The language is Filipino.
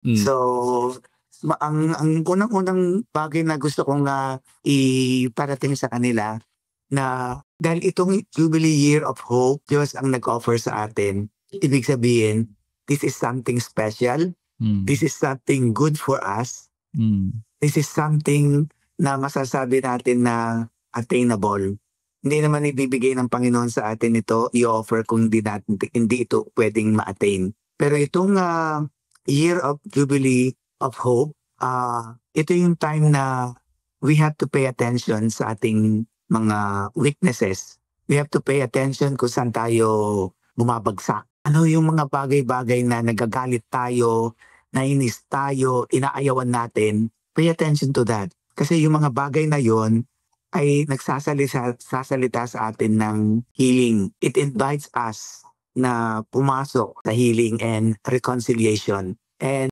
Hmm. So, ang unang-unang bagay na gusto kong, iparating sa kanila na dahil itong Jubilee Year of Hope, Diyos ang nag-offer sa atin. Ibig sabihin, this is something special. This Hmm. is something good for us. Hmm. This is something na masasabi natin na attainable. Hindi naman ibibigay ng Panginoon sa atin ito, i-offer kung hindi ito pwedeng ma-attain. Pero itong Year of Jubilee of Hope, ito yung time na we have to pay attention sa ating mga weaknesses. We have to pay attention kung saan tayo bumabagsak. Ano yung mga bagay-bagay na nagagalit tayo, nainis tayo, inaayawan natin. Pay attention to that. Kasi yung mga bagay na yon ay sasalita sa atin ng healing. It invites us na pumasok sa healing and reconciliation. And